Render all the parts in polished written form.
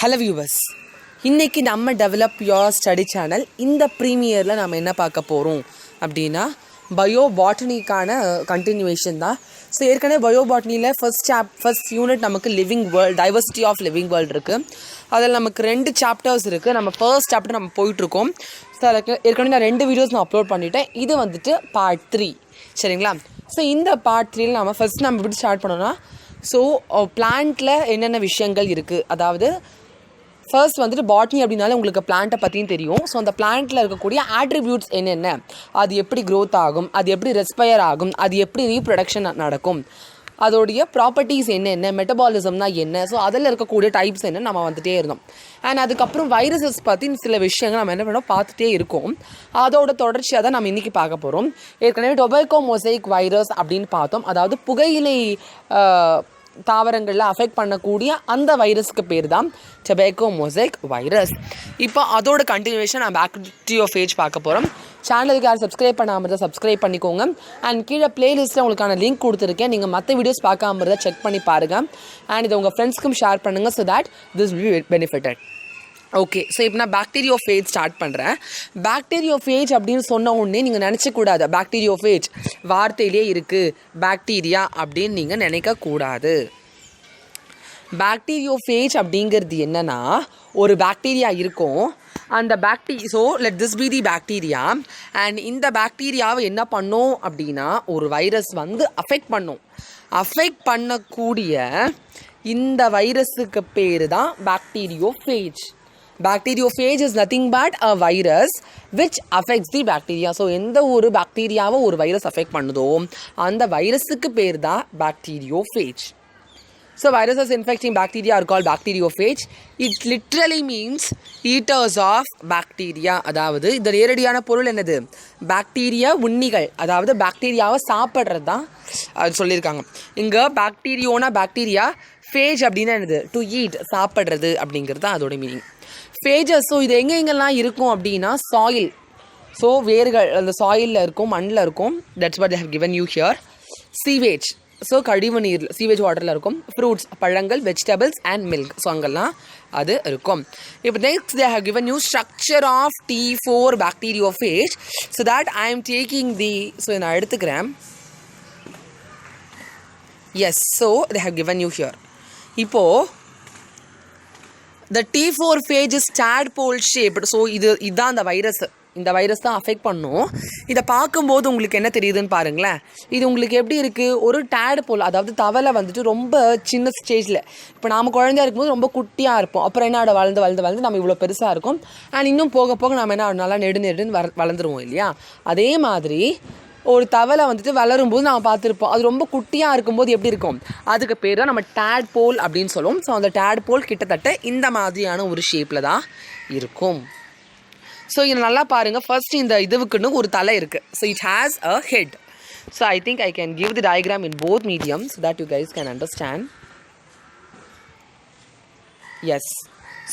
Hello viewers, இன்றைக்கி நம்ம develop your study channel இந்த ப்ரீமியரில் நம்ம என்ன பார்க்க போகிறோம் அப்படின்னா பயோ பாட்டனிக்கான கண்டினியூவேஷன் தான். ஸோ ஏற்கனவே பயோ பாட்டனியில் ஃபர்ஸ்ட் யூனிட் நமக்கு living world, diversity of living world இருக்குது. அதில் நமக்கு 2 சாப்டர்ஸ் இருக்குது. நம்ம ஃபர்ஸ்ட் சாப்டர் நம்ம போயிட்டுருக்கோம். ஸோ அதுக்கு ஏற்கனவே நான் 2 வீடியோஸ் நான் அப்லோட் பண்ணிட்டேன். இது வந்துட்டு பார்ட் 3, சரிங்களா? ஸோ இந்த பார்ட் 3ல் நம்ம எப்படி ஸ்டார்ட் பண்ணோன்னா, ஸோ பிளான்ட்டில் என்னென்ன விஷயங்கள் இருக்குது, அதாவது ஃபர்ஸ்ட் வந்துட்டு பாட்னி அப்படின்னாலே உங்களுக்கு பிளான்ட்டை பற்றியும் தெரியும். ஸோ அந்த பிளான்ட்டில் இருக்கக்கூடிய ஆட்ரிபியூட்ஸ் என்னென்ன, அது எப்படி க்ரோத் ஆகும், அது எப்படி ரெஸ்பயர் ஆகும், அது எப்படி ரீப்ரொடக்ஷன் நடக்கும், அதோடைய ப்ராப்பர்ட்டிஸ் என்னென்ன, மெட்டபாலிசம்னா என்ன, ஸோ அதில் இருக்கக்கூடிய டைப்ஸ் என்ன நம்ம வந்துகிட்டே இருந்தோம். அண்ட் அதுக்கப்புறம் வைரஸஸ் பற்றி சில விஷயங்கள் நம்ம என்ன பண்ணோம் பார்த்துட்டே இருக்கோம். அதோட தொடர்ச்சியாக தான் நம்ம இன்றைக்கி பார்க்க போகிறோம். ஏற்கனவே டொபாக்கோ மொசைக் வைரஸ் அப்படின்னு பார்த்தோம். அதாவது புகையிலை தாவரங்களில் அஃபெக்ட் பண்ணக்கூடிய அந்த வைரஸுக்கு பேர் தான் டொபாக்கோ மொசைக் வைரஸ். இப்போ அதோட கண்டினியூவேஷன் நான் பேக்டீரியோஃபேஜ் பார்க்க போகிறோம். சேனலுக்கு யார் சப்ஸ்கிரைப் பண்ணாமல் இருந்தால் சப்ஸ்கிரைப் பண்ணிக்கோங்க. அண்ட் கீழே பிளேலிஸ்ட்டில் உங்களுக்கான லிங்க் கொடுத்துருக்கேன். நீங்கள் மற்ற வீடியோஸ் பார்க்காம இருந்தால் செக் பண்ணி பாருங்கள். அண்ட் இதை உங்கள் ஃப்ரெண்ட்ஸ்க்கும் ஷேர் பண்ணுங்கள். So that this will be benefited. Okay, so இப்போ நான் பேக்டீரியோஃபேஜ் ஸ்டார்ட் பண்ணுறேன். பேக்டீரியோஃபேஜ் அப்படின்னு சொன்ன உடனே நீங்கள் நினச்சக்கூடாது பேக்டீரியோஃபேஜ் வார்த்தையிலே இருக்குது பாக்டீரியா அப்படின்னு நீங்கள் நினைக்கக்கூடாது. பேக்டீரியோஃபேஜ் அப்படிங்கிறது என்னென்னா, ஒரு பாக்டீரியா இருக்கும். அந்த so let this be the bacteria. And இந்த பாக்டீரியாவை என்ன பண்ணோம் அப்படின்னா, ஒரு வைரஸ் வந்து அஃபெக்ட் பண்ணக்கூடிய இந்த வைரஸுக்கு பேர் தான் bacteriophage. Bacteriophage is nothing but a virus which affects the bacteria. So எந்த ஒரு பாக்டீரியாவை ஒரு வைரஸ் அஃபெக்ட் பண்ணுதோ அந்த வைரஸுக்கு பேர் தான் bacteriophage. So viruses infecting bacteria are called bacteriophage. It literally means eaters of bacteria. அதாவது இந்த நேரடியான பொருள் என்னது, பாக்டீரியா உண்ணிகள், அதாவது பாக்டீரியாவை சாப்பிட்றது தான் அது சொல்லியிருக்காங்க. இங்கே பாக்டீரியா ஃபேஜ் அப்படின்னா என்னது, டு ஈட், சாப்பிட்றது அப்படிங்கிறது தான் அதோட மீனிங். ஃபேஜஸ், ஸோ இது எங்கெங்கெல்லாம் இருக்கும் அப்படின்னா சாயில், ஸோ வேர்கள் அந்த சாயிலில் இருக்கும், மண்ணில் இருக்கும். That's what they have given you here. Sewage, so கழிவு நீர், சீவேஜ் வாட்டரில் இருக்கும். ஃப்ரூட்ஸ், பழங்கள், வெஜிடபிள்ஸ் அண்ட் மில்க், ஸோ அங்கெல்லாம் அது இருக்கும். இப்போ next they have given you structure of T4 bacteriophage. So that I am taking so நான் எடுத்துக்கிறேன். Yes, so they have given you here. இப்போது the T4 phage is tadpole shaped. So இதுதான் அந்த virus. இந்த வைரஸ் தான் affect பண்ணும். இதை பார்க்கும்போது உங்களுக்கு என்ன தெரியுதுன்னு பாருங்களேன். இது உங்களுக்கு எப்படி இருக்குது, ஒரு டேட்போல், அதாவது தவளை வந்துட்டு ரொம்ப சின்ன ஸ்டேஜில், இப்போ நாம் குழந்தையா இருக்கும்போது ரொம்ப குட்டியாக இருப்போம். அப்புறம் என்ன வளர்ந்து நம்ம இவ்வளோ பெருசாக இருக்கும். அண்ட் இன்னும் போக போக நம்ம என்ன நல்லா நெடுன்னு வளர்ந்துருவோம் இல்லையா? அதே மாதிரி ஒரு தவளை வந்துட்டு வளரும்போது நம்ம பார்த்துருப்போம். அது ரொம்ப குட்டியாக இருக்கும்போது எப்படி இருக்கும், அதுக்கு பேர் தான் நம்ம டேட்போல் அப்படின்னு சொல்லுவோம். ஸோ அந்த டேட்போல் கிட்டத்தட்ட இந்த மாதிரியான ஒரு ஷேப்பில் தான் இருக்கும். ஸோ இதை நல்லா பாருங்கள். ஃபர்ஸ்ட் இந்த இதுவுக்குன்னு ஒரு தலை இருக்குது. So it has a head. So I think I can give the diagram in both medium so that you guys can understand. Yes,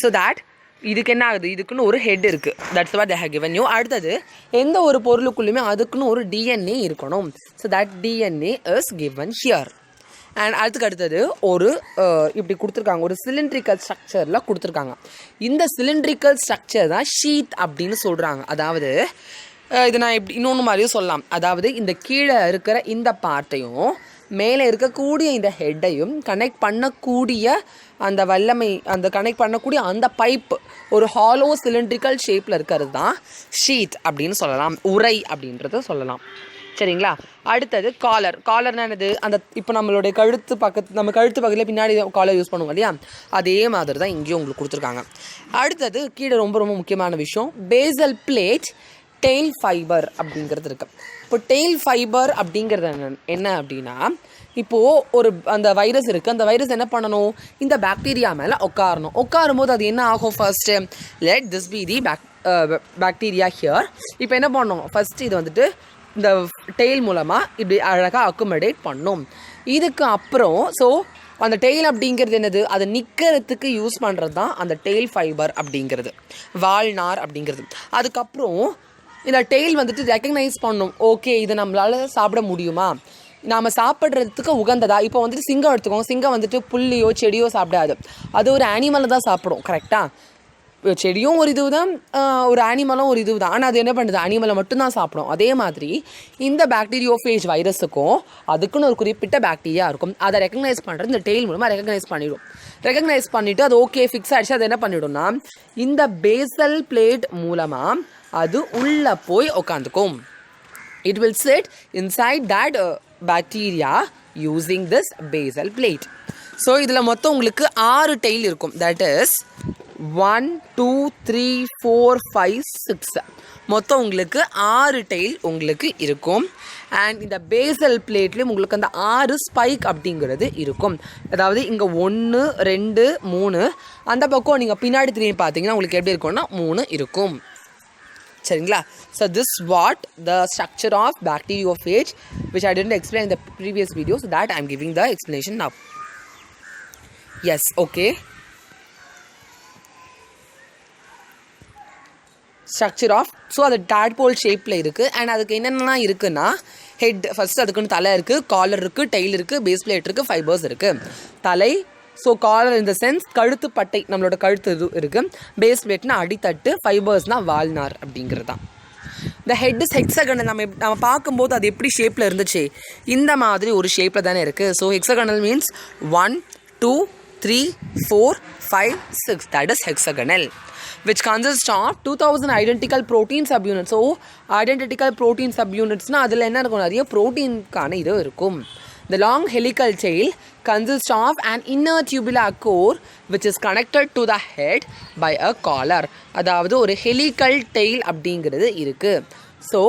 so that இதுக்கு என்ன ஆகுது, இதுக்குன்னு ஒரு ஹெட் இருக்குது. That's what they have given you. அடுத்தது எந்த ஒரு பொருளுக்குள்ளுமே அதுக்குன்னு ஒரு டிஎன்ஏ இருக்கணும். So that DNA is given here. And அடுத்தது ஒரு இப்படி கொடுத்துருக்காங்க, ஒரு சிலிண்ட்ரிக்கல் ஸ்ட்ரக்சரில் கொடுத்துருக்காங்க. இந்த சிலிண்ட்ரிக்கல் ஸ்ட்ரக்சர் தான் ஷீத் அப்படின்னு சொல்கிறாங்க. அதாவது இது நான் இப்படி இன்னொன்று மாதிரியும் சொல்லலாம். அதாவது இந்த கீழே இருக்கிற இந்த பார்ட்டையும் மேலே இருக்கக்கூடிய இந்த ஹெட்டையும் கனெக்ட் பண்ணக்கூடிய அந்த கனெக்ட் பண்ணக்கூடிய அந்த பைப்பு ஒரு ஹாலோ சிலிண்ட்ரிக்கல் ஷேப்பில் இருக்கிறது தான் ஷீட் அப்படின்னு சொல்லலாம், உரை அப்படின்றத சொல்லலாம், சரிங்களா? அடுத்தது காலர்னா என்னது, அந்த இப்போ நம்மளுடைய கழுத்து பக்கத்தில் பின்னாடி காலர் யூஸ் பண்ணுவோம் இல்லையா, அதே மாதிரி தான் இங்கேயும் உங்களுக்கு கொடுத்துருக்காங்க. அடுத்தது கீழே ரொம்ப ரொம்ப முக்கியமான விஷயம், பேசல் பிளேட் டெயில் ஃபைபர் அப்படிங்கிறது இருக்குது. இப்போ டெயில் ஃபைபர் அப்படிங்கிறது என்ன அப்படின்னா, இப்போது அந்த வைரஸ் இருக்குது. அந்த வைரஸ் என்ன பண்ணணும், இந்த பாக்டீரியா மேலே உட்காரும் போது அது என்ன ஆகும், first let this be the bacteria here. இப்போ என்ன பண்ணணும், ஃபஸ்ட்டு இது வந்துட்டு இந்த டெயில் மூலமாக இப்படி அழகாக அக்குமடேட் பண்ணும். இதுக்கு அப்புறம் ஸோ அந்த டெயில் அப்படிங்கிறது என்னது, அதை நிற்கிறதுக்கு யூஸ் பண்ணுறது தான் அந்த டெயில் ஃபைபர் அப்படிங்கிறது, வால்நார் அப்படிங்கிறது. அதுக்கப்புறம் இந்த டெயில் வந்துட்டு ரெக்கக்னைஸ் பண்ணும், ஓகே இதை நம்மளால் சாப்பிட முடியுமா, நாம் சாப்பிட்றதுக்கு உகந்ததா? இப்போ வந்துட்டு சிங்கம் எடுத்துக்கோங்க. சிங்கம் வந்துட்டு புல்லையோ செடியோ சாப்பிடாது, அது ஒரு ஆனிமலை தான் சாப்பிடும். கரெக்டாக? செடியும் ஒரு இது தான், ஒரு ஆனிமலும் ஒரு இது தான். ஆனால் அது என்ன பண்ணுது? அனிமலை மட்டும்தான் சாப்பிடும். அதே மாதிரி இந்த பாக்டீரியோஃபேஜ் வைரஸுக்கும் அதுக்குன்னு ஒரு குறிப்பிட்ட பாக்டீரியா இருக்கும். அதை ரெக்கக்னைஸ் பண்ணுறது இந்த டெய்ல் மூலமாக ரெக்கக்னைஸ் பண்ணிவிடும். ரெக்கக்னைஸ் பண்ணிவிட்டு அது ஓகே ஃபிக்ஸ் ஆகிடுச்சு. அது என்ன பண்ணிவிடும்னா இந்த பேசல் பிளேட் மூலமாக அது உள்ளே போய் உட்காந்துக்கும். It will sit inside that bacteria using this basal plate. So இதில் மொத்தம் உங்களுக்கு 6 டெய்ல் இருக்கும். That is 1 2 3 4 5 6. மொத்தம் உங்களுக்கு 6 டெய்ல் உங்களுக்கு இருக்கும். அண்ட் இந்த பேசல் பிளேட்லேயும் உங்களுக்கு அந்த 6 ஸ்பைக் அப்படிங்கிறது இருக்கும். அதாவது இங்கே 1 2 3, அந்த பக்கம் நீங்கள் பின்னாடி திரும்பி பார்த்தீங்கன்னா உங்களுக்கு எப்படி இருக்கும்னா 3 இருக்கும். சரிங்களா? So this what the structure of bacteriophage which I didn't explain in the previous video, so that I am giving the explanation now. Yes, okay. Structure of, so அது டேட்போல் ஷேப்பில் இருக்குது. அண்ட் அதுக்கு என்னென்னலாம் இருக்குன்னா ஹெட் ஃபஸ்ட்டு, அதுக்குன்னு தலை இருக்குது, collar இருக்குது, டெய்ல் இருக்குது, பேஸ் பிளேட் இருக்குது, ஃபைபர்ஸ் இருக்குது. தலை, ஸோ காலர் இந்த சென்ஸ் கழுத்து பட்டை, நம்மளோட கழுத்து இது இருக்குது. பேஸ் பிளேட்னா அடித்தட்டு, ஃபைபர்ஸ்னால் வால்நார் அப்படிங்கிறது தான். இந்த ஹெட் இஸ் ஹெக்ஸகனல். நம்ம பார்க்கும்போது அது எப்படி ஷேப்பில் இருந்துச்சு? இந்த மாதிரி ஒரு ஷேப்பில் தானே இருக்குது. So hexagonal means 1 2 3 4 5 6, that is hexagonal, which consists of 2000 identical protein subunits. So identical protein subunits na adula enna irukum, nariya protein kaana idu irukum. The long helical tail consists of an inner tubular core which is connected to the head by a collar. அதாவது ஒரு helical tail அப்படிங்கிறது இருக்கு. So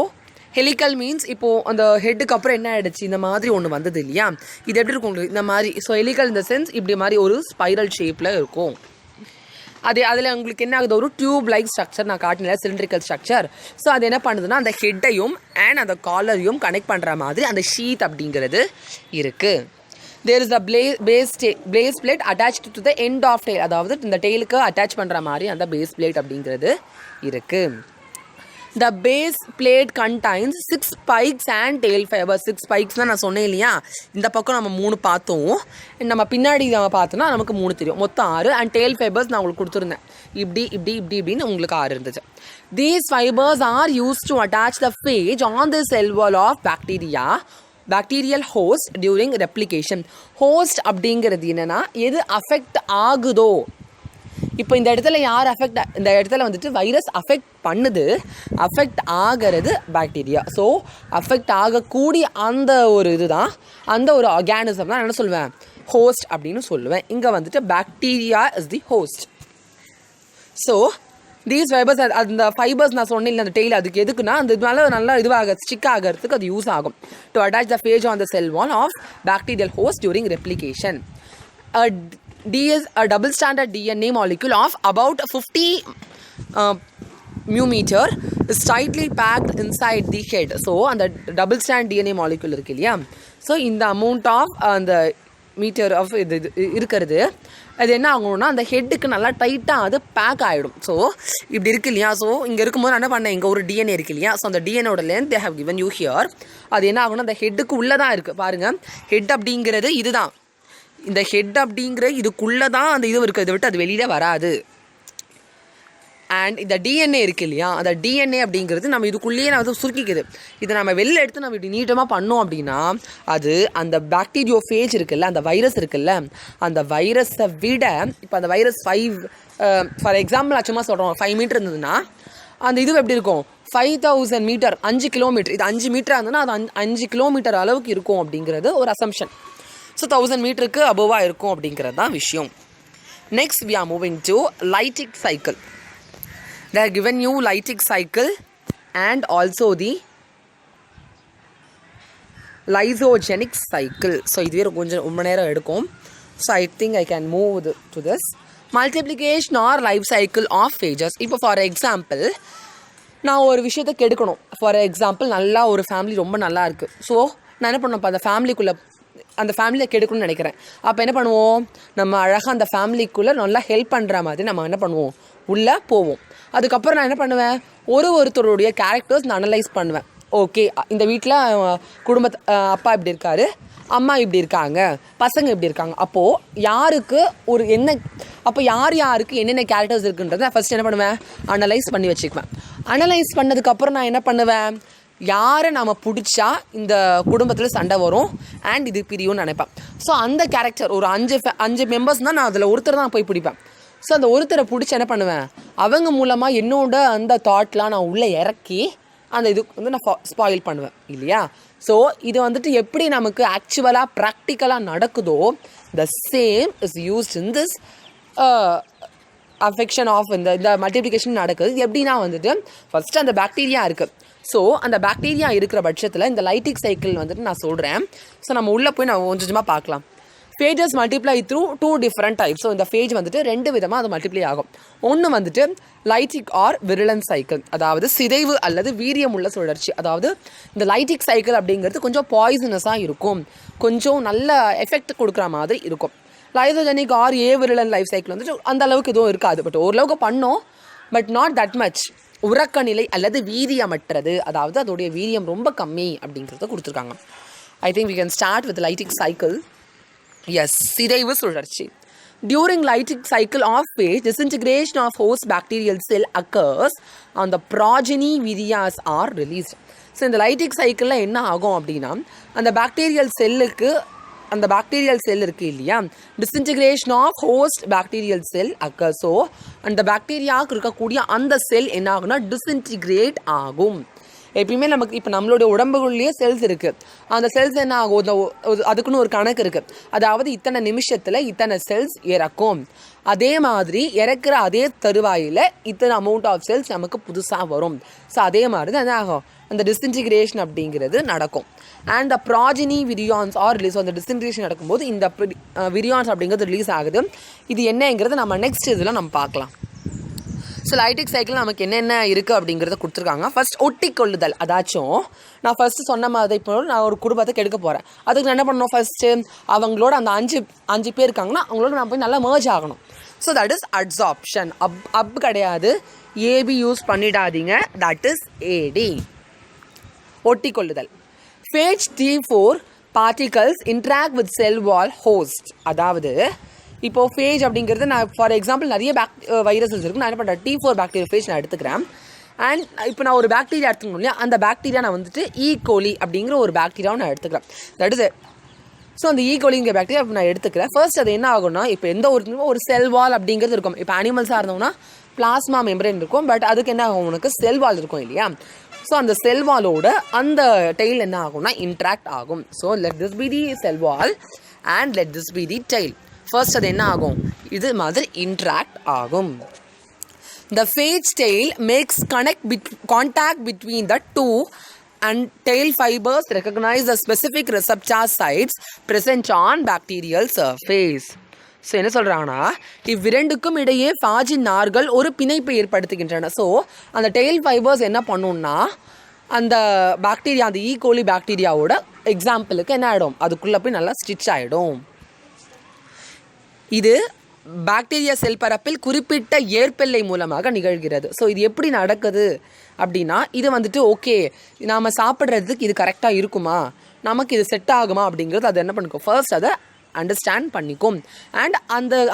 helical means இப்போது அந்த ஹெட்டுக்கு அப்புறம் என்ன ஆகிடுச்சு, இந்த மாதிரி ஒன்று வந்தது இல்லையா? இது எப்படி இருக்கும் உங்களுக்கு இந்த மாதிரி? ஸோ ஹெலிக்கல் இந்த சென்ஸ் இப்படி மாதிரி ஒரு ஸ்பைரல் ஷேப்பில் இருக்கும். அதில் உங்களுக்கு என்ன ஆகுது? ஒரு டியூப் லைக் ஸ்ட்ரக்சர் நான் காட்டினேன், சிலிண்ட்ரிக்கல் ஸ்ட்ரக்சர். ஸோ அது என்ன பண்ணுதுன்னா அந்த ஹெட்டையும் அண்ட் அந்த காலரையும் கனெக்ட் பண்ணுற மாதிரி அந்த ஷீத் அப்படிங்கிறது இருக்குது. There is the base plate attached to the end of tail. அதாவது இந்த டெய்லுக்கு அட்டாச் பண்ணுற மாதிரி அந்த பேஸ் பிளேட் அப்படிங்கிறது இருக்குது. The base plate contains 6 spikes and tail fibers. 6 spikes தான் நான் சொன்னேன் இல்லையா? இந்த பக்கம் நம்ம 3 பார்த்தோம், நம்ம பின்னாடி நம்ம பார்த்தோன்னா நமக்கு 3 தெரியும். மொத்தம் 6. அண்ட் tail fibers நான் உங்களுக்கு கொடுத்துருந்தேன். இப்படின்னு உங்களுக்கு 6 இருந்துச்சு. These fibers are used to attach the phage on the cell wall of bacterial host during replication. Host அப்படிங்கிறது என்னென்னா எது அஃபெக்ட் ஆகுதோ, இப்போ இந்த இடத்துல யார் இந்த இடத்துல வந்துட்டு வைரஸ் அஃபெக்ட் பண்ணுது, அஃபெக்ட் ஆகிறது பாக்டீரியா. ஸோ அஃபெக்ட் ஆகக்கூடிய அந்த ஒரு இதுதான், அந்த ஒரு ஆர்கானிசம் தான் என்ன சொல்லுவேன்? ஹோஸ்ட் அப்படின்னு சொல்லுவேன். இங்கே வந்துட்டு bacteria is the host. So these fibres, அந்த ஃபைபர்ஸ் நான் சொன்னேன் இல்லை அந்த டெய்ல், அதுக்கு எதுக்குன்னா அந்த இதனால நல்லா இதுவாக ஸ்டிக் ஆகிறதுக்கு அது யூஸ் ஆகும். To attach the phage on the cell wall of bacterial host during replication. A double stranded DNA molecule of about 50 μm is tightly packed inside the head. So அந்த double strand DNA molecule இருக்கு இல்லையா? So இந்த amount of அந்த metre of இது இருக்கிறது, அது என்ன ஆகணும்னா அந்த ஹெட்டுக்கு நல்லா டைட்டாக அது பேக் ஆகிடும். ஸோ இப்படி இருக்கு இல்லையா? ஸோ இங்கே இருக்கும்போது நான் என்ன பண்ணேன், இங்கே ஒரு டிஎன்ஏ இருக்கு இல்லையா? ஸோ அந்த டிஎன்ஏட length they have given you here. அது என்ன ஆகணும், அந்த ஹெட்டுக்கு உள்ளே தான் இருக்குது. பாருங்கள், ஹெட் அப்படிங்கிறது இதுதான். இந்த ஹெட் அப்படிங்கிற இதுக்குள்ளே தான் அந்த இது இருக்குது, இதை விட்டு அது வெளியில் வராது. அண்ட் இந்த டிஎன்ஏ இருக்குது இல்லையா? அந்த டிஎன்ஏ அப்படிங்கிறது நம்ம இதுக்குள்ளேயே நான் வந்து சுருக்கிக்குது. இதை நம்ம வெளில எடுத்து நம்ம இப்படி நீட்டமாக பண்ணோம் அப்படின்னா அது அந்த பாக்டீரியோஃபேஜ் இருக்குல்ல, அந்த வைரஸ் இருக்குல்ல, அந்த வைரஸை விட இப்போ அந்த வைரஸ் 5 ஃபார் எக்ஸாம்பிள் நான் சும்மா சொல்கிறோம் 5 மீட்டர் இருந்ததுன்னா அந்த இது எப்படி இருக்கும்? 5000 மீட்டர், 5 கிலோமீட்டர். இது 5 மீட்டராக இருந்ததுன்னா அது 5 கிலோமீட்டர் அளவுக்கு இருக்கும் அப்படிங்கிறது ஒரு அசம்ஷன். ஸோ 1000 மீட்டருக்கு அபோவாக இருக்கும் அப்படிங்கிறது தான் விஷயம். Next we are moving to lytic cycle. They are given you lytic cycle and also the lysogenic cycle. So இதுவே கொஞ்சம் ரொம்ப நேரம் எடுக்கும். So I think I can move to this. Multiplication or life cycle of phages. இப்போ for example நான் ஒரு விஷயத்தை கெடுக்கணும். For example நல்லா ஒரு ஃபேமிலி ரொம்ப நல்லா இருக்குது. ஸோ நான் என்ன பண்ணேன், அந்த ஃபேமிலிக்குள்ளே அந்த ஃபேமிலியை கெடுக்கணும்னு நினைக்கிறேன். அப்போ என்ன பண்ணுவோம், நம்ம அழகாக அந்த ஃபேமிலிக்குள்ளே நல்லா ஹெல்ப் பண்ணுற மாதிரி நம்ம என்ன பண்ணுவோம், உள்ளே போவோம். அதுக்கப்புறம் நான் என்ன பண்ணுவேன், ஒருத்தருடைய கேரக்டர்ஸ் நான் அனலைஸ் பண்ணுவேன். ஓகே இந்த வீட்டில் அப்பா இப்படி இருக்காரு, அம்மா இப்படி இருக்காங்க, பசங்க இப்படி இருக்காங்க. அப்போது யாருக்கு ஒரு என்ன, அப்போ யாருக்கு என்னென்ன கேரக்டர்ஸ் இருக்குன்றதை நான் ஃபஸ்ட் என்ன பண்ணுவேன், அனலைஸ் பண்ணி வச்சுக்குவேன். அனலைஸ் பண்ணதுக்கப்புறம் நான் என்ன பண்ணுவேன், யாரை நம்ம பிடிச்சா இந்த குடும்பத்தில் சண்டை வரும் அண்ட் இது பிரியும்னு நினைப்பேன். ஸோ அந்த கேரக்டர் ஒரு 5 மெம்பர்ஸ் தான், நான் அதில் ஒருத்தர் தான் போய் பிடிப்பேன். ஸோ அந்த ஒருத்தரை பிடிச்சி என்ன பண்ணுவேன், அவங்க மூலமாக என்னோட அந்த தாட்லாம் நான் உள்ளே இறக்கி அந்த இது வந்து நான் ஸ்பாயில் பண்ணுவேன் இல்லையா. ஸோ இது வந்துட்டு எப்படி நமக்கு ஆக்சுவலாக ப்ராக்டிக்கலாக நடக்குதோ the same is used in this affection of இந்த மல்டிப்ளிகேஷன் நடக்குது. எப்படின்னா வந்துட்டு ஃபஸ்ட்டு அந்த பாக்டீரியா இருக்குது. ஸோ அந்த பாக்டீரியா இருக்கிற பட்சத்தில் இந்த லைட்டிக் சைக்கிள் வந்துட்டு நான் சொல்கிறேன். ஸோ நம்ம உள்ளே போய் நான் கொஞ்சமாக பார்க்கலாம். ஃபேஜஸ் multiply through 2 different types. So இந்த ஃபேஜ் வந்துட்டு 2 விதமாக அது மல்டிப்ளை ஆகும். ஒன்று வந்துட்டு லைட்டிக் ஆர் விருலன் சைக்கிள், அதாவது சிதைவு அல்லது வீரியமுள்ள சுழற்சி. அதாவது இந்த லைட்டிக் சைக்கிள் அப்படிங்கிறது கொஞ்சம் பாய்சனஸாக இருக்கும், கொஞ்சம் நல்ல எஃபெக்ட் கொடுக்குற மாதிரி இருக்கும். லைசோஜெனிக் ஆர் விருலன் லைஃப் சைக்கிள் வந்துட்டு அந்த அளவுக்கு எதுவும் இருக்காது, பட் ஓரளவுக்கு பண்ணோம், பட் நாட் தட் மச். உறக்க நிலை அல்லது வீரியமற்றது, அதாவது அதோடைய வீரியம் ரொம்ப கம்மி அப்படிங்கிறத கொடுத்துருக்காங்க. I think we can start with lytic cycle. Yes, சிதைவு சுழற்சி. During lytic cycle of phase, disintegration of host bacterial cell occurs and the progeny virias are released. So இந்த லைட்டிக் சைக்கிளில் என்ன ஆகும் அப்படின்னா, அந்த பாக்டீரியல் செல் இருக்குது இல்லையா, disintegration of host bacterial cell occur. So அந்த பாக்டீரியாவுக்கு இருக்கக்கூடிய அந்த செல் என்ன ஆகும்னா டிஸ்இன்டிகிரேட் ஆகும். எப்பயுமே நமக்கு இப்போ நம்மளுடைய உடம்புக்குள்ளேயே செல்ஸ் இருக்குது, அந்த செல்ஸ் என்ன ஆகும், அதுக்குன்னு ஒரு கணக்கு இருக்குது. அதாவது இத்தனை நிமிஷத்தில் இத்தனை செல்ஸ் இறக்கும், அதே மாதிரி இறக்குற அதே தருவாயில் இத்தனை அமௌண்ட் ஆஃப் செல்ஸ் நமக்கு புதுசாக வரும். ஸோ அதே மாதிரி தான் என்ன ஆகும், அந்த டிஸ்இன்டிகிரேஷன் அப்படிங்கிறது நடக்கும். And the progeny virions are release. அந்த டிஸ்இன்டிகிரேஷன் நடக்கும்போது இந்த விரியான்ஸ் அப்படிங்கிறது ரிலீஸ் ஆகுது. இது என்னங்கிறது நம்ம நெக்ஸ்ட் இதில் நம்ம பார்க்கலாம். ஸோ லைட்டிக் சைக்கிள் நமக்கு என்னென்ன இருக்குது அப்படிங்கிறத கொடுத்துருக்காங்க. ஃபர்ஸ்ட் ஒட்டி கொள்ளுதல். அதாச்சும் நான் ஃபஸ்ட்டு சொன்ன மாதிரி இப்போ நான் ஒரு குடும்பத்தை கெடுக்க போகிறேன், அதுக்கு நான் என்ன பண்ணணும், ஃபஸ்ட்டு அவங்களோட அந்த 5 பேர் இருக்காங்கன்னா அவங்களோட நான் போய் நல்லா மர்ஜ் ஆகணும். So that is adsorption. Ab கிடையாது, ஏபி யூஸ் பண்ணிடாதீங்க, தட் இஸ் ஏடி, ஒட்டி கொள்ளுதல். Phage T4 particles interact with cell wall host. அதாவது இப்போது ஃபேஜ் அப்படிங்கிறது நான் ஃபார் எக்ஸாம்பிள் நிறைய வைரஸஸ் இருக்குது, நான் என்ன பண்ணுறேன், T4 பாக்டீரியா ஃபேஜ் நான் எடுத்துக்கிறேன். அண்ட் இப்போ நான் ஒரு பாக்டீரியா எடுத்துக்கணும் இல்லையா, அந்த பாக்டீரியா நான் வந்துட்டு ஈகோலி அப்படிங்கிற ஒரு பாக்டீரியாவை நான் எடுத்துக்கிறேன். தட் இஸ் ஸோ அந்த ஈகோலிங்கிற பாக்டீரியா நான் எடுத்துக்கிறேன். ஃபர்ஸ்ட் அது என்ன ஆகும்னா, இப்போ எந்த ஒரு செல் வால் அப்படிங்கிறது இருக்கும். இப்போ அனிமல்ஸாக இருந்தோம்னா பிளாஸ்மா மெம்பரேன் இருக்கும், பட் அதுக்கு என்ன ஆகும், உனக்கு செல் வால் இருக்கும் இல்லையா. ஸோ அந்த செல் வாலோட அந்த டெய்ல் என்ன ஆகும்னா இன்ட்ராக்ட் ஆகும். So let this be the sell wall and let this be the tail. First அது என்ன ஆகும், இது மாதிரி இன்ட்ராக்ட் ஆகும். The phage tail makes contact between the two and tail fibers recognize the specific receptor sites present on bacterial surface. So என்ன சொல்கிறாங்கன்னா, இவ்விரண்டுக்கும் இடையே ஃபாஜின் நார்கள் ஒரு பிணைப்பை ஏற்படுத்துகின்றன. ஸோ அந்த டெய்ல் ஃபைபர்ஸ் என்ன பண்ணுன்னா அந்த பாக்டீரியா, அந்த ஈகோலி பாக்டீரியாவோட எக்ஸாம்பிளுக்கு என்ன ஆகிடும், அதுக்குள்ளே போய் நல்லா ஸ்டிச் ஆகிடும். இது பாக்டீரியா செல் பரப்பில் குறிப்பிட்ட ஏற்பெல்லை மூலமாக நிகழ்கிறது. ஸோ இது எப்படி நடக்குது அப்படின்னா, இது வந்துட்டு ஓகே நாம் சாப்பிட்றதுக்கு இது கரெக்டாக இருக்குமா, நமக்கு இது செட் ஆகுமா அப்படிங்கிறது அது என்ன பண்ணிக்கும், ஃபர்ஸ்ட் அதை அண்டர்ஸ்டாண்ட் பண்ணிக்கும். அண்ட்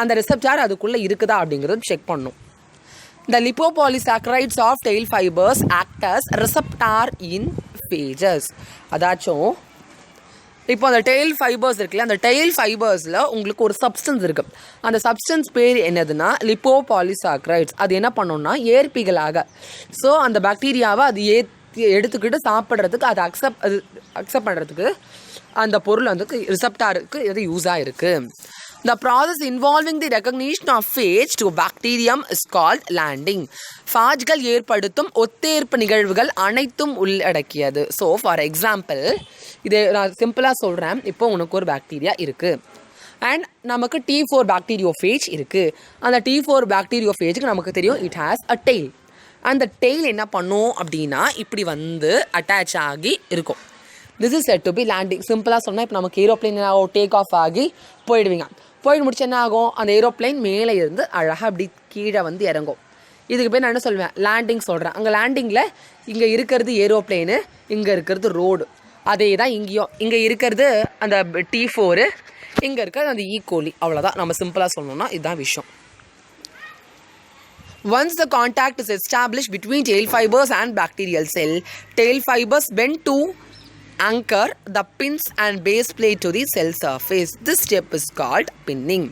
அந்த ரிசெப்டார் அதுக்குள்ளே இருக்குதா அப்படிங்கிறது செக் பண்ணும். The lipopolysaccharides of tail fibers act as receptor in phages. அதாச்சும் இப்போ அந்த டெய்ல் ஃபைபர்ஸ் இருக்குல்ல, அந்த டெய்ல் ஃபைபர்ஸில் உங்களுக்கு ஒரு சப்ஸ்டன்ஸ் இருக்குது. அந்த சப்ஸ்டன்ஸ் பேர் என்னதுன்னா லிப்போபாலிசாக்ரைட்ஸ். அது என்ன பண்ணோம்னா ஏற்பிகளாக, ஸோ அந்த பாக்டீரியாவை அது எடுத்துக்கிட்டு சாப்பிட்றதுக்கு, அது அக்செப்ட் பண்ணுறதுக்கு அந்த பொருள் வந்து ரிசப்டாருக்கு இது யூஸாக இருக்குது. The process involving the recognition of phage to bacterium is called landing. ஃபாஜ்கள் ஏற்படுத்தும் ஒத்தேற்பு நிகழ்வுகள் அனைத்தும் உள்ளடக்கியது. ஸோ ஃபார் எக்ஸாம்பிள், இதை நான் சிம்பிளாக சொல்கிறேன். இப்போ உனக்கு ஒரு பாக்டீரியா இருக்குது அண்ட் நமக்கு T4 பாக்டீரியோஃபேஜ் இருக்குது. அந்த T4 பாக்டீரியோஃபேஜுக்கு நமக்கு தெரியும் இட் ஹேஸ் அ டெய்ல். அந்த டெய்ல் என்ன பண்ணும் அப்படின்னா இப்படி வந்து அட்டாச் ஆகி இருக்கும். This is said to be landing. சிம்பிளாக சொன்னால் இப்போ நமக்கு ஏரோப்ளைன் டேக் ஆஃப் ஆகி போயிட்டு முடிச்சு என்ன ஆகும், அந்த ஏரோப்ளைன் மேலே இருந்து அழகாக அப்படி கீழே வந்து இறங்கும். இதுக்கு பேர் நான் என்ன சொல்வேன், லேண்டிங் சொல்கிறேன். அங்கே லேண்டிங்கில் இங்கே இருக்கிறது ஏரோப்ளேனு, இங்கே இருக்கிறது ரோடு. அதே தான் இங்கேயும். இங்கே இருக்கிறது அந்த T4, இங்கே இருக்கிறது அந்த ஈகோலி. அவ்வளோதான். நம்ம சிம்பிளாக சொல்லணும்னா இதுதான் விஷயம். Once the contact is established between tail fibers and bacterial cell, tail fibers bend to anchor the pins and base plate to the cell surface. This step is called pinning.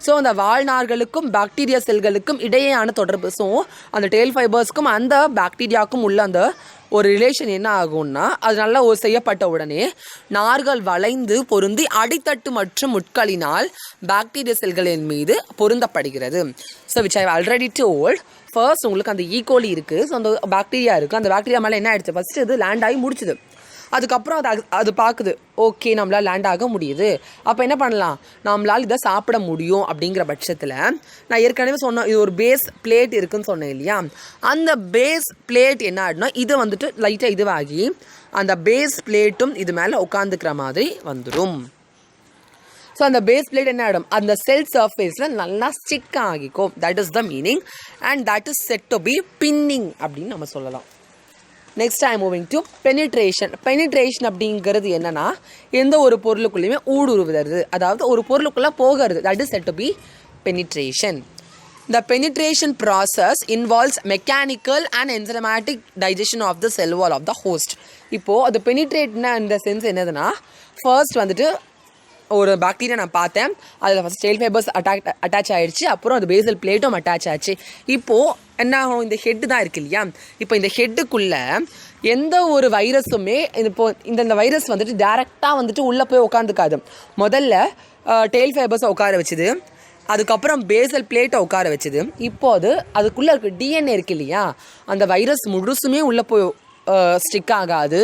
So அந்த வாழ்நார்களுக்கும் bacteria செல்களுக்கும் இடையேயான தொடர்பு, so அந்த tail ஃபைபர்ஸ்க்கும் அந்த பாக்டீரியாவுக்கும் உள்ள அந்த ஒரு relation என்ன ஆகும்னா, அது நல்லா செய்யப்பட்ட உடனே நார்கள் வளைந்து பொருந்தி அடித்தட்டு மற்றும் முட்களினால் பாக்டீரியா செல்களின் மீது பொருந்தப்படுகிறது. So which I already told. First உங்களுக்கு அந்த ஈகோலி இருக்குது, ஸோ அந்த பாக்டீரியா இருக்குது. அந்த பாக்டீரியா மேலே என்ன ஆயிடுச்சு, ஃபஸ்ட்டு இது லேண்ட் ஆகி முடிச்சுது. அதுக்கப்புறம் அது பார்க்குது, ஓகே நம்மளால் லேண்ட் ஆக முடியுது, அப்போ என்ன பண்ணலாம், நம்மளால் இதை சாப்பிட முடியும். அப்படிங்கிற பட்சத்தில் நான் ஏற்கனவே சொன்னேன், இது ஒரு பேஸ் பிளேட் இருக்குதுன்னு சொன்னேன் இல்லையா, அந்த பேஸ் பிளேட் என்ன ஆகிடுனா இது வந்துட்டு லைட்டாக இதுவாகி அந்த பேஸ் பிளேட்டும் இது மேலே உட்காந்துக்கிற மாதிரி வந்துடும். ஸோ அந்த பேஸ் பிளேட் என்ன ஆகிடும், அந்த செல் சர்ஃபேஸில் நல்லா ஸ்டிக் ஆகிக்கும். That is the meaning and that is said to be pinning அப்படின்னு நம்ம சொல்லலாம். Next I moving to penetration. Penetration அப்படிங்கிறது என்னன்னா, எந்த ஒரு பொருளுக்குள்ளேயுமே ஊடுருவுறது, அதாவது ஒரு பொருளுக்குள்ளே போகிறது. That is said to be penetration. The penetration process involves mechanical and enzymatic digestion of the cell wall of the host. இப்போது அது பெனிட்ரேட்னா இந்த சென்ஸ் என்னதுன்னா, ஃபர்ஸ்ட் வந்துட்டு ஒரு பாக்டீரியா நான் பார்த்தேன், அதில் ஃபஸ்ட் டெயில் ஃபைபர்ஸ் அட்டாச் ஆகிடுச்சு, அப்புறம் அது பேசல் பிளேட்டும் அட்டாச் ஆச்சு. இப்போது என்ன ஆகும், இந்த ஹெட்டு தான் இருக்குது இல்லையா, இப்போ இந்த ஹெட்டுக்குள்ளே எந்த ஒரு வைரஸுமே இப்போது இந்த வைரஸ் வந்துட்டு டேரெக்டாக வந்துட்டு உள்ளே போய் உட்காந்துக்காது. முதல்ல டெயில் ஃபைபர்ஸை உட்கார வச்சுது, அதுக்கப்புறம் பேசல் பிளேட்டை உட்கார வச்சுது. இப்போது அதுக்குள்ளே இருக்க டிஎன்ஏ இருக்குது இல்லையா, அந்த வைரஸ் முழுசுமே உள்ளே போய் ஸ்டிக் ஆகாது,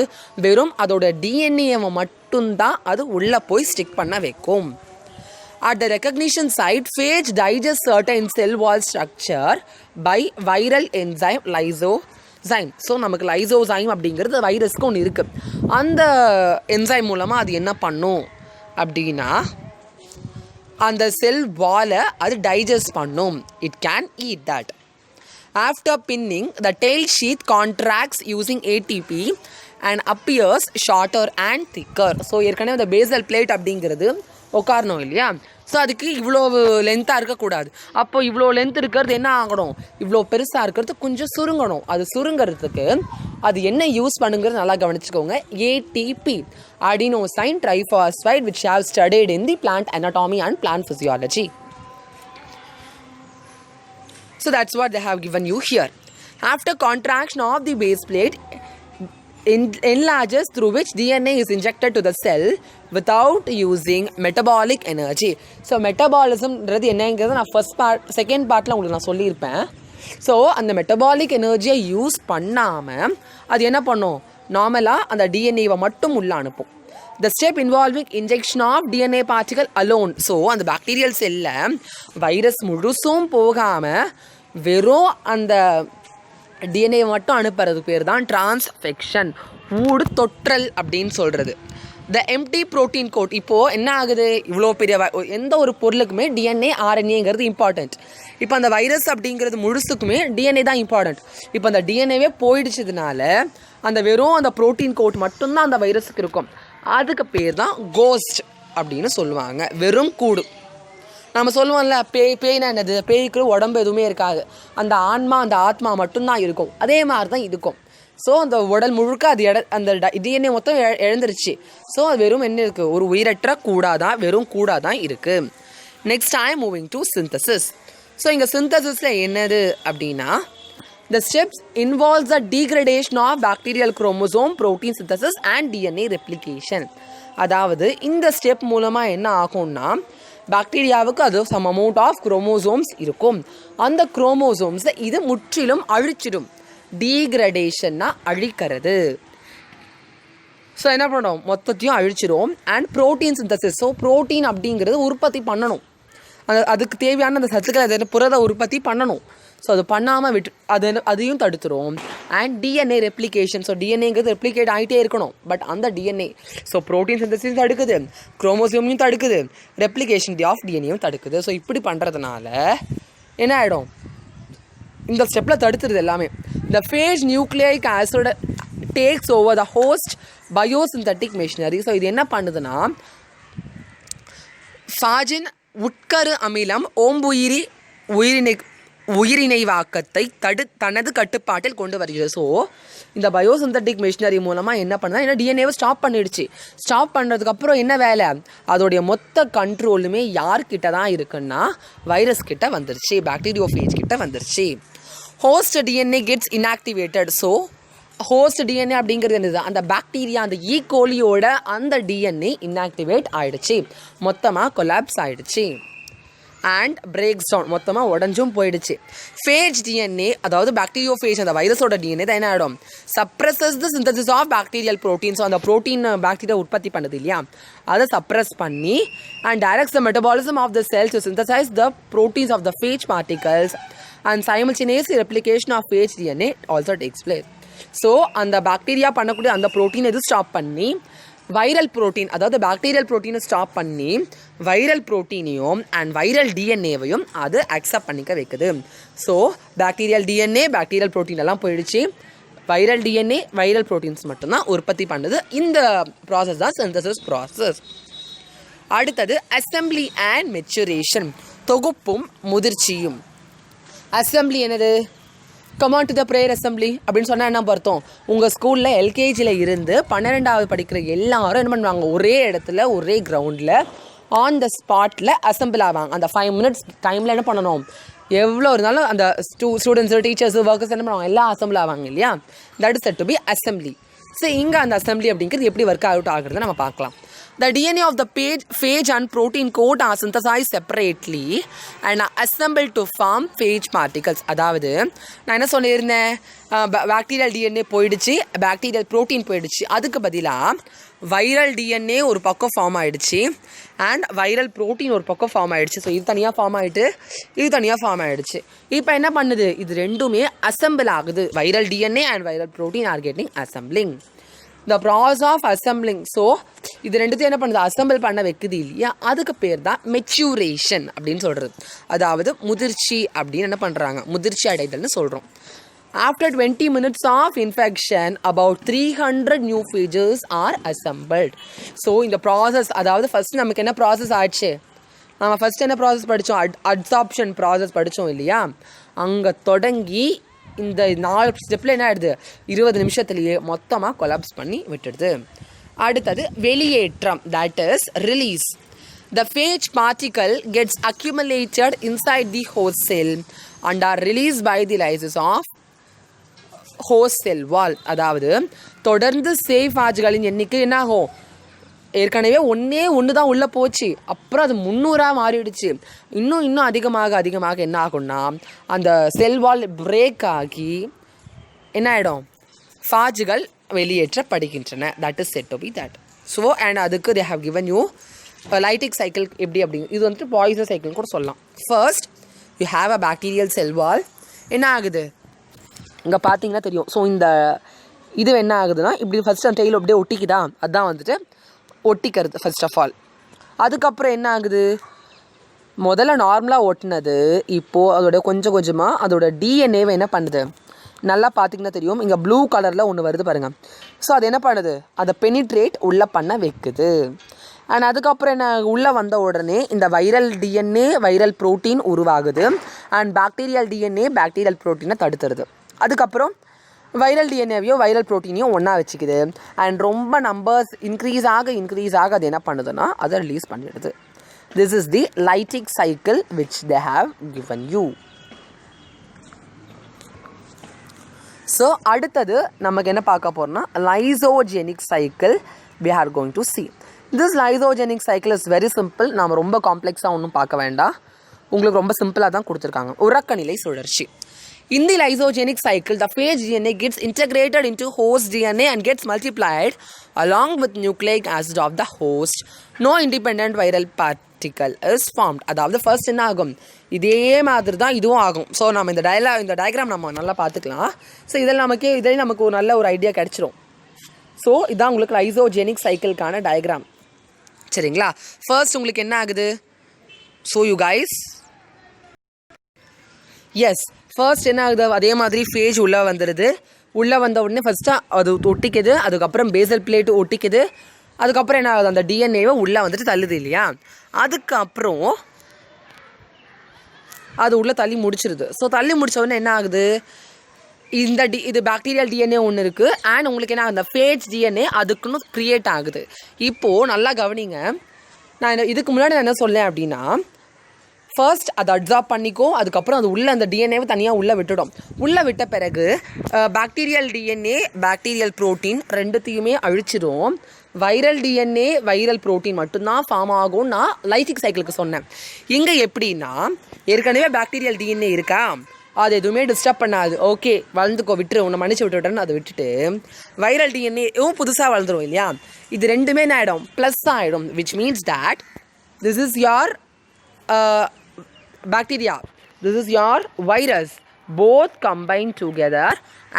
வெறும் அதோட டிஎன்ஏவை மட்டும்தான் அது உள்ளே போய் ஸ்டிக் பண்ண வைக்கும். At the recognition site, phage digests certain cell wall structure by viral enzyme lysozyme. So நமக்கு லைசோசைம் அப்படிங்கிறது வைரஸ்க்கு ஒன்று இருக்குது. அந்த என்சைம் மூலமாக அது என்ன பண்ணும் அப்படின்னா, அந்த செல் வாலை அது டைஜஸ்ட் பண்ணும். It can eat that. After pinning, the tail sheath contracts using ATP and appears shorter and thicker. So ஏற்கனவே அந்த பேசல் பிளேட் அப்படிங்கிறது உட்காரணும் இல்லையா, ஸோ அதுக்கு இவ்வளோ லென்த்தாக இருக்கக்கூடாது. அப்போ இவ்வளோ லென்த் இருக்கிறது என்ன ஆகணும், இவ்வளோ பெருசாக இருக்கிறது கொஞ்சம் சுருங்கணும். அது சுருங்கிறதுக்கு அது என்ன யூஸ் பண்ணுங்கிறது நல்லா கவனிச்சுக்கோங்க. ATP, adenosine triphosphate, which have studied in the plant anatomy and plant physiology. So that's what they have given you here. After contraction of the base plate enlarges, through which DNA is injected to the cell without using metabolic energy. So metabolismன்றது என்னங்கிறது நான் second பார்ட்டில் உங்களுக்கு நான் சொல்லியிருப்பேன். So அந்த metabolic எனர்ஜியை use பண்ணாமல் அது என்ன பண்ணும், நார்மலாக அந்த டிஎன்ஏவை மட்டும் உள்ளே அனுப்பும். The step involving injection of DNA particle alone. So அந்த பாக்டீரியல் செல்லில் வைரஸ் முழுசும் போகாமல் வெறும் அந்த டிஎன்ஏ மட்டும் அனுப்புறது பேர் தான் டிரான்ஸ்ஃபெக்ஷன், ஊடு தொற்றல் அப்படின்னு சொல்கிறது. The empty protein coat. இப்போது என்ன ஆகுது, இவ்வளோ பெரிய எந்த ஒரு பொருளுக்குமே டிஎன்ஏ ஆர்என்ஏங்கிறது இம்பார்ட்டண்ட். இப்போ அந்த வைரஸ் அப்படிங்கிறது முழுசுக்குமே டிஎன்ஏ தான் இம்பார்ட்டண்ட். இப்போ அந்த டிஎன்ஏவே போயிடுச்சதுனால அந்த வெறும் அந்த ப்ரோட்டீன் கோட் மட்டும்தான் அந்த வைரஸுக்கு இருக்கும். அதுக்கு பேர் தான் கோஸ்ட் அப்படின்னு சொல்லுவாங்க, வெறும் கூடு. நம்ம சொல்லுவோம்ல, பேய்னா என்னது, பேய்க்கு உடம்பு எதுவுமே இருக்காது, அந்த ஆன்மா அந்த ஆத்மா மட்டும்தான் இருக்கும். அதே மாதிரி தான் இருக்கும். ஸோ அந்த உடல் முழுக்க அது அந்த டிஎன்ஏ மொத்தம் இழந்துருச்சு. ஸோ அது வெறும் என்ன இருக்குது, ஒரு உயிரற்ற கூடாதான், வெறும் கூடாதான் இருக்குது. Next I moving to synthesis. So இங்கே சிந்தசிஸில் என்னது அப்படின்னா, the steps involves the degradation of bacterial chromosome, protein synthesis and DNA replication. அதாவது இந்த ஸ்டெப் மூலமாக என்ன ஆகும்னா, பாக்டீரியாவுக்கு அது சம் அமௌண்ட் ஆஃப் குரோமோசோம்ஸ் இருக்கும். அந்த குரோமோசோம்ஸை இது முற்றிலும் அழிச்சிடும். டீக்ரடேஷன்னா அழிக்கிறது. ஸோ என்ன பண்ணணும், மொத்தத்தையும் அழிச்சிடும். And protein synthesis. So protein அப்படிங்கிறது உற்பத்தி பண்ணணும், அதுக்கு தேவையான அந்த சத்துக்களை புரத உற்பத்தி பண்ணணும். ஸோ அது பண்ணாமல் அதையும் தடுத்துரும். And DNA replication. ஸோ டிஎன்ஏங்கிறது ரெப்ளிகேட் ஆகிட்டே இருக்கணும். பட் அந்த டிஎன்ஏ, ஸோ ப்ரோட்டீன் சிந்தசிஸ் தடுக்குது, குரோமோசோமையும் தடுக்குது, ரெப்ளிகேஷன் ஆஃப் டிஎன்ஏயும் தடுக்குது. ஸோ இப்படி பண்ணுறதுனால என்ன ஆகிடும், இந்த ஸ்டெப்பில் தடுத்துருது எல்லாமே. The phage nucleic acid takes over the host biosynthetic machinery. So இது என்ன பண்ணுதுன்னா, ஃபாஜின் உட்கரு அமிலம் ஓம்புயிரி உயிரிணைவாக்கத்தை தனது கட்டுப்பாட்டில் கொண்டு வருகிறது. ஸோ இந்த பயோசிந்தட்டிக் மிஷினரி மூலமாக என்ன பண்ணுதா, ஏன்னா டிஎன்ஏவை ஸ்டாப் பண்ணிடுச்சு. ஸ்டாப் பண்ணுறதுக்கப்புறம் என்ன வேலை, அதோடைய மொத்த கண்ட்ரோலுமே யார்கிட்ட தான் இருக்குன்னா வைரஸ் கிட்ட வந்துருச்சு, பாக்டீரியோஃபேஜ் கிட்ட வந்துருச்சு. Host DNA gets inactivated. So host DNA அப்படிங்கிறது என்னது, அந்த பாக்டீரியா அந்த ஈகோலியோட அந்த டிஎன்ஏ இன்ஆக்டிவேட் ஆகிடுச்சு, மொத்தமாக கொலாப்ஸ் ஆகிடுச்சு அண்ட் பிரேக்ஸ் டவுன், மொத்தமாக உடஞ்சும் போயிடுச்சு. ஃபேஜ் டிஎன்ஏ அதாவது பாக்டீரியோஃபேஜ் அந்த வைரஸோட டிஎன்ஏ தான் என்ன ஆகிடும், suppresses the synthesis of bacterial protein. So அந்த ப்ரோட்டீன் பாக்டீரியா உற்பத்தி பண்ணுது இல்லையா, அதை சப்ரஸ் பண்ணி and directs the metabolism of the cells to synthesize the proteins of the phage particles and simultaneous replication of phage DNA also takes place. So அந்த bacteria பண்ணக்கூடிய அந்த protein எது ஸ்டாப் பண்ணி வைரல் ப்ரோட்டீன் அதாவது bacterial ப்ரோட்டீனை stop பண்ணி viral ப்ரோட்டீனையும் and viral டிஎன்ஏவையும் அது அக்செப்ட் பண்ணிக்க வைக்குது. So bacterial DNA bacterial protein எல்லாம் போயிடுச்சு, வைரல் டிஎன்ஏ வைரல் ப்ரோட்டீன்ஸ் மட்டும்தான் உற்பத்தி பண்ணுது. இந்த ப்ராசஸ் தான் சிந்தசிஸ் ப்ராசஸ். அடுத்தது அசெம்பிளி அண்ட் மெச்சுரேஷன், தொகுப்பும் முதிர்ச்சியும். அசெம்பிளி என்னது, come on to the prayer assembly அப்படின்னு சொன்னால் என்ன பார்த்தோம், உங்கள் ஸ்கூலில் எல்கேஜியில் இருந்து 12வது படிக்கிற எல்லாரும் என்ன பண்ணுவாங்க, ஒரே இடத்துல ஒரே கிரவுண்டில் ஆன் த ஸ்பாட்டில் அசெம்பிள் ஆவாங்க. அந்த 5 minutes டைமில் என்ன பண்ணணும், எவ்வளோ இருந்தாலும் அந்த ஸ்டூடெண்ட்ஸு டீச்சர்ஸு ஒர்க்கர்ஸ் என்ன பண்ணுவாங்க, எல்லாம் அசெம்பிள் ஆவாங்க இல்லையா, that is said to be assembly. So இங்கே அந்த அசெம்பிளி அப்படிங்கிறது எப்படி ஒர்க் அவுட் ஆகுறத நம்ம பார்க்கலாம். The DNA of the phage and protein coat are synthesized separately and are assembled to form phage particles. அதாவது நான் என்ன சொல்லியிருந்தேன், பாக்டீரியல் டிஎன்ஏ போயிடுச்சு, பாக்டீரியல் ப்ரோட்டீன் போயிடுச்சு, அதுக்கு பதிலாக வைரல் டிஎன்ஏ ஒரு பக்கம் ஃபார்ம் ஆகிடுச்சு அண்ட் வைரல் ப்ரோட்டீன் ஒரு பக்கம் ஃபார்ம் ஆகிடுச்சு. ஸோ இது தனியாக ஃபார்ம் ஆகிட்டு இது தனியாக ஃபார்ம் ஆகிடுச்சு. இப்போ என்ன பண்ணுது, இது ரெண்டுமே அசெம்பிள் ஆகுது, viral DNA and viral protein are getting assembling. The process of assembling. So இது ரெண்டுத்தையும் என்ன பண்ணுது, அசெம்பிள் பண்ண வைக்குது இல்லையா, அதுக்கு பேர் தான் மெச்சூரேஷன் அப்படின்னு சொல்கிறது. அதாவது முதிர்ச்சி அப்படின்னு என்ன பண்ணுறாங்க, முதிர்ச்சி அடைதல்னு சொல்கிறோம். After 20 minutes of infection, about 300 new phages are assembled. So இந்த ப்ராசஸ் அதாவது ஃபஸ்ட்டு நமக்கு என்ன ப்ராசஸ் ஆச்சு, நம்ம ஃபஸ்ட் என்ன ப்ராசஸ் படித்தோம், அட்சாப்ஷன் ப்ராசஸ் படித்தோம் இல்லையா, அங்கே தொடங்கி இந்த 4 ஸ்டெப்பில் என்ன ஆகிடுது, 20 நிமிஷத்துலேயே மொத்தமாக கொலாப்ஸ் பண்ணி விட்டுடுது. அடுத்தது வெளியேற்றம், that is release. The phage particle gets accumulated inside the host cell and are released by the lysis of host cell wall. அதாவது தொடர்ந்து சேஃபாஜ்களின் எண்ணிக்கை என்ன ஆகும், ஏற்கனவே ஒன்று தான் உள்ளே போச்சு, அப்புறம் அது 300 மாறிடுச்சு, இன்னும் அதிகமாக என்ன ஆகும்னா அந்த செல் வால் பிரேக் ஆகி என்ன ஆகிடும், ஃபாஜுகள் வெளியேற்றப்படுகின்றன. That is said to be that. So and அதுக்கு they have given you lytic cycle எப்படி அப்படிங்க, இது வந்துட்டு பாய்சன் சைக்கிள்னு கூட சொல்லலாம். First you have a bacterial cell wall, என்ன ஆகுது இங்கே பார்த்தீங்கன்னா தெரியும். ஸோ இந்த இது என்ன ஆகுதுன்னா இப்படி ஃபஸ்ட் அந்த டெய்ல் அப்படியே ஒட்டிக்குதா, அதுதான் வந்துட்டு ஒட்டிக்கிறது ஃபர்ஸ்ட் ஆஃப் ஆல். அதுக்கப்புறம் என்ன ஆகுது, முதல்ல நார்மலாக ஒட்டினது இப்போது அதோட கொஞ்சம் கொஞ்சமாக அதோட டிஎன்ஏவை என்ன பண்ணுது, நல்லா பார்த்திங்கன்னா தெரியும், இங்கே ப்ளூ கலரில் ஒன்று வருது பாருங்கள். ஸோ அது என்ன பண்ணுது, அதை பெனிட்ரேட் உள்ளே பண்ண வைக்குது. அண்ட் அதுக்கப்புறம் என்ன, உள்ளே வந்த உடனே இந்த வைரல் டிஎன்ஏ வைரல் ப்ரோட்டீன் உருவாகுது அண்ட் பாக்டீரியல் டிஎன்ஏ பாக்டீரியல் ப்ரோட்டீனை தடுத்துருது. அதுக்கப்புறம் வைரல் டிஎன்ஏவையும் வைரல் ப்ரோட்டீனையும் ஒன்றா வச்சுக்குது அண்ட் ரொம்ப நம்பர்ஸ் இன்க்ரீஸ் ஆக அது என்ன பண்ணுதுன்னா அதை ரிலீஸ் பண்ணிடுது. This is the lytic cycle which they have given you. So அடுத்தது நமக்கு என்ன பார்க்க போகிறோம்னா lysogenic cycle we are going to see. This lysogenic cycle is very simple. நாம் ரொம்ப காம்ப்ளெக்ஸாக ஒன்றும் பார்க்க வேண்டாம், உங்களுக்கு ரொம்ப சிம்பிளாக தான் கொடுத்துருக்காங்க. உறக்கநிலை சுழற்சி. In the lysogenic cycle, the phage DNA gets integrated into host DNA and gets multiplied along with nucleic acid of the host. No independent viral particle is formed. அதாவது ஃபர்ஸ்ட் என்ன ஆகும், இதே மாதிரி தான் இதுவும் ஆகும். ஸோ நம்ம இந்த டயக்ராம் நம்ம நல்லா பார்த்துக்கலாம். ஸோ இதில் நமக்கு ஒரு நல்ல ஒரு ஐடியா கிடச்சிரும். ஸோ இதான் உங்களுக்கு லைசோஜெனிக் சைக்கிள்கான டயக்ராம், சரிங்களா. ஃபர்ஸ்ட் உங்களுக்கு என்ன ஆகுது, so you guys, yes first என்ன ஆகுது, அதே மாதிரி ஃபேஜ் உள்ளே வந்துடுது. உள்ளே வந்த உடனே ஃபஸ்ட்டு அது ஒட்டிக்குது, அதுக்கப்புறம் பேசல் பிளேட்டு ஒட்டிக்குது, அதுக்கப்புறம் என்ன ஆகுது, அந்த டிஎன்ஏவை உள்ளே வந்துட்டு தள்ளுது இல்லையா. அதுக்கப்புறம் அது உள்ளே தள்ளி முடிச்சிருது. ஸோ தள்ளி முடிச்ச உடனே என்ன ஆகுது, இது பாக்டீரியல் டிஎன்ஏ ஒன்று இருக்குது. அண்ட் உங்களுக்கு என்ன ஆகுது, ஃபேஜ் டிஎன்ஏ அதுக்குன்னு க்ரியேட் ஆகுது. இப்போது நல்லா கவனிங்க, நான் இதுக்கு முன்னாடி நான் என்ன சொல்லேன் அப்படின்னா, ஃபர்ஸ்ட் அதை அப்சார்ப் பண்ணிக்கும், அதுக்கப்புறம் அது உள்ளே அந்த டிஎன்ஏவை தனியாக உள்ளே விட்டுடும். உள்ளே விட்ட பிறகு பாக்டீரியல் டிஎன்ஏ பாக்டீரியல் ப்ரோட்டீன் ரெண்டுத்தையுமே அழிச்சிடும். வைரல் டிஎன்ஏ வைரல் ப்ரோட்டீன் மட்டும்தான் ஃபார்ம் ஆகும். நான் லைஃபிக் சைக்கிளுக்கு சொன்னேன். இங்கே எப்படின்னா, ஏற்கனவே பாக்டீரியல் டிஎன்ஏ இருக்கா, அது எதுவுமே டிஸ்டர்ப் பண்ணாது. ஓகே வளர்ந்துக்கோ, விட்டுரு, உன்னை மன்னிச்சு விட்டுவிட்டேன்னு அதை விட்டுட்டு வைரல் டிஎன்ஏவும் புதுசாக வளர்ந்துடும் இல்லையா. இது ரெண்டுமே என்ன ஆகிடும், ப்ளஸ் ஆகிடும். Which means that this is your bacteria, this is your virus, both combine together